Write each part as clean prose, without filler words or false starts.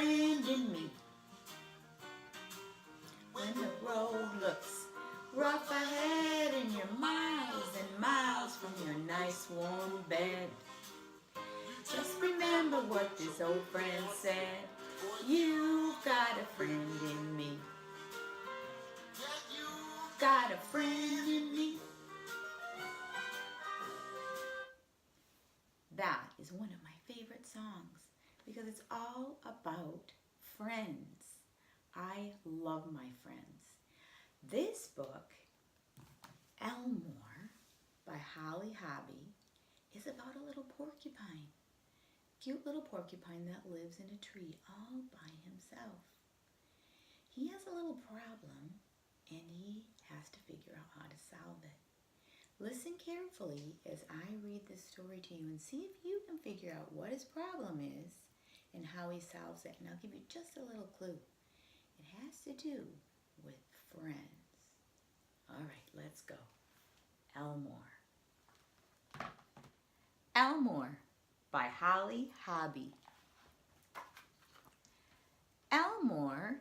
friend in me. When the road looks rough ahead and you're miles and miles from your nice warm bed, just remember what this old friend said. You've got a friend in me. Got a friend in me. That is one of my favorite songs because it's all about friends. I love my friends. This book, Elmore by Holly Hobby, is about a little porcupine. Cute little porcupine that lives in a tree all by himself. He has a little problem and he has to figure out how to solve it. Listen carefully as I read this story to you and see if you can figure out what his problem is and how he solves it. And I'll give you just a little clue. It has to do with friends. All right, let's go. Elmore. Elmore by Holly Hobby. Elmore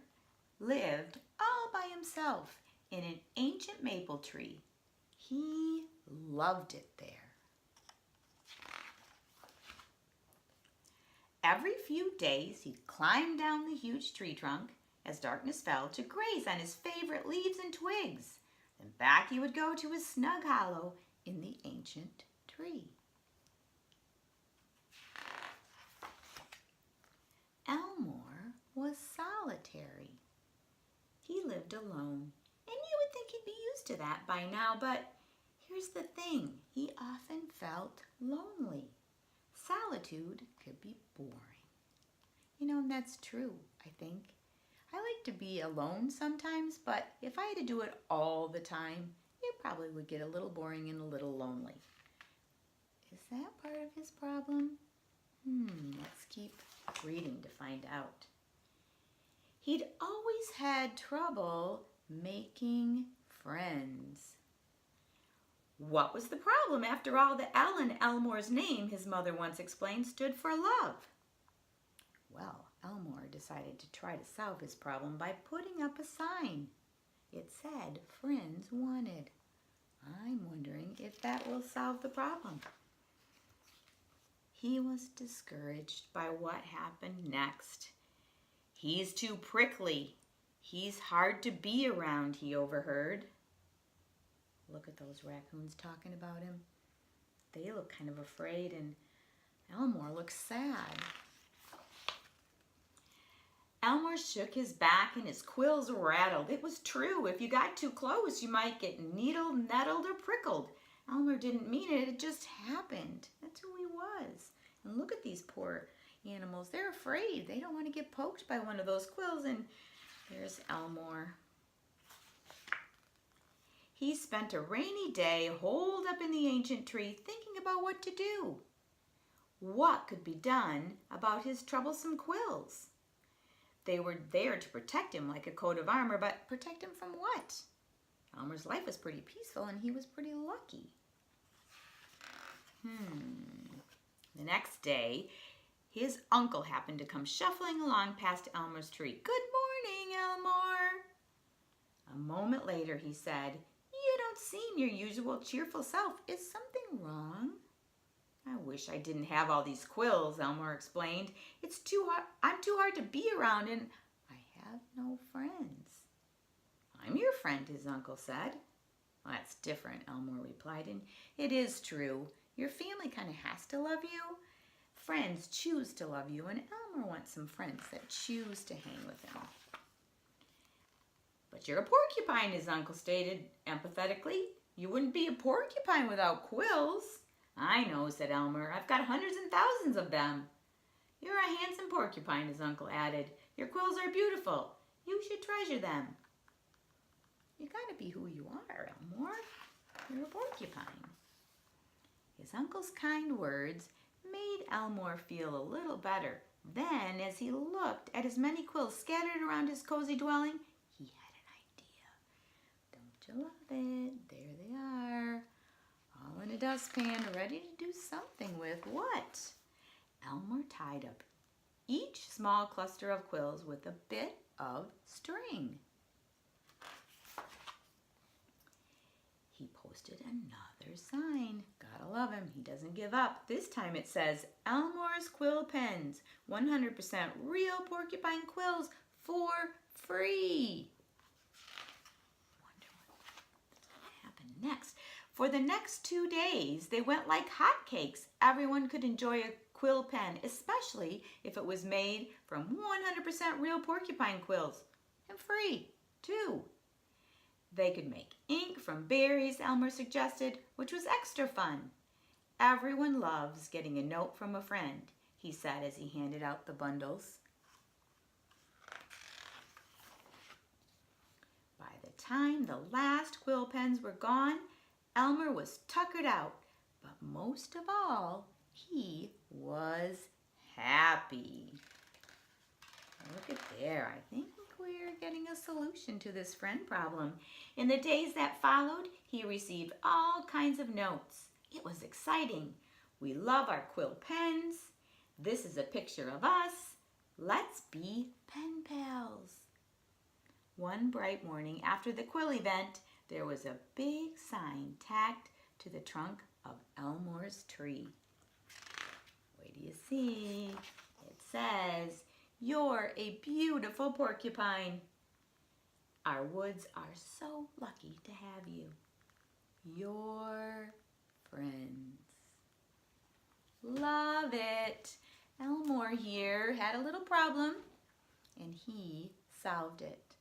lived all by himself in an ancient maple tree. He loved it there. Every few days he climbed down the huge tree trunk as darkness fell to graze on his favorite leaves and twigs. Then back he would go to his snug hollow in the ancient tree. Elmore was solitary. He lived alone, and you would think he'd be used to that by now, but here's the thing, he often felt lonely. Solitude could be boring. You know, and that's true, I think. I like to be alone sometimes, but if I had to do it all the time, it probably would get a little boring and a little lonely. Is that part of his problem? Let's keep reading to find out. He'd always had trouble making friends. What was the problem? After all, the L in Elmore's name, his mother once explained, stood for love. Well, Elmore decided to try to solve his problem by putting up a sign. It said, "Friends wanted." I'm wondering if that will solve the problem. He was discouraged by what happened next. He's too prickly. He's hard to be around, he overheard. Look at those raccoons talking about him. They look kind of afraid, and Elmore looks sad. Elmore shook his back and his quills rattled. It was true. If you got too close, you might get needled, nettled, or prickled. Elmore didn't mean it. It just happened. That's who he was. And look at these poor animals. They're afraid. They don't want to get poked by one of those quills. And there's Elmore. He spent a rainy day holed up in the ancient tree thinking about what to do. What could be done about his troublesome quills? They were there to protect him like a coat of armor, but protect him from what? Elmore's life was pretty peaceful and he was pretty lucky. The next day, his uncle happened to come shuffling along past Elmore's tree. "Good morning, Elmore." A moment later, he said, "You don't seem your usual cheerful self. Is something wrong?" "I wish I didn't have all these quills," Elmore explained. "It's too hard. I'm too hard to be around, and I have no friends." "I'm your friend," his uncle said. "Well, that's different," Elmore replied, "and it is true. Your family kind of has to love you. Friends choose to love you, and Elmore wants some friends that choose to hang with him." "But you're a porcupine," his uncle stated empathetically. "You wouldn't be a porcupine without quills." "I know," said Elmore. "I've got hundreds and thousands of them." "You're a handsome porcupine," his uncle added. "Your quills are beautiful. You should treasure them." "You gotta be who you are, Elmore. You're a porcupine." His uncle's kind words made Elmore feel a little better. Then, as he looked at his many quills scattered around his cozy dwelling, he had an idea. Don't you love it? There they are, all in a dustpan, ready to do something with. What? Elmore tied up each small cluster of quills with a bit of string. He posted another sign. Gotta love him. He doesn't give up. This time it says, Elmore's Quill Pens, 100% real porcupine quills for free. Wonder what's going to happen next. For the next 2 days, they went like hotcakes. Everyone could enjoy a quill pen, especially if it was made from 100% real porcupine quills. And free, too. They could make ink from berries, Elmer suggested, which was extra fun. Everyone loves getting a note from a friend, he said as he handed out the bundles. By the time the last quill pens were gone, Elmer was tuckered out, but most of all, he was happy. Look at there. I think we're getting a solution to this friend problem. In the days that followed, he received all kinds of notes. It was exciting. We love our quill pens. This is a picture of us. Let's be pen pals. One bright morning after the quill event, there was a big sign tacked to the trunk of Elmore's tree. What do you see? It says, "You're a beautiful porcupine. Our woods are so lucky to have you. Your friends." Love it. Elmore here had a little problem, and he solved it.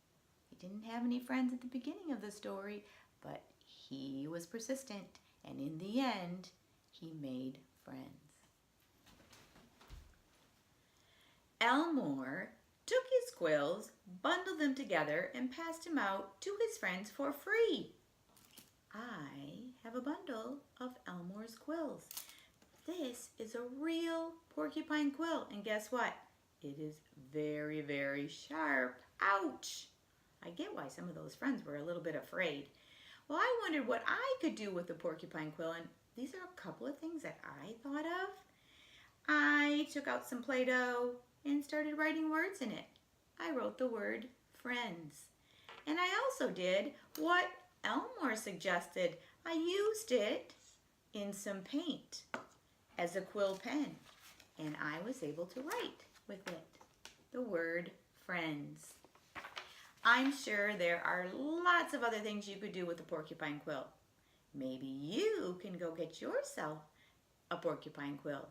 He didn't have any friends at the beginning of the story, but he was persistent, and in the end, he made friends. Elmore took his quills, bundled them together, and passed them out to his friends for free. I have a bundle of Elmore's quills. This is a real porcupine quill, and guess what? It is very, very sharp. Ouch! I get why some of those friends were a little bit afraid. Well, I wondered what I could do with the porcupine quill, and these are a couple of things that I thought of. I took out some Play-Doh and started writing words in it. I wrote the word friends. And I also did what Elmore suggested. I used it in some paint as a quill pen, and I was able to write with it the word friends. I'm sure there are lots of other things you could do with a porcupine quill. Maybe you can go get yourself a porcupine quill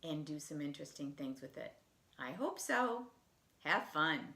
and do some interesting things with it. I hope so. Have fun.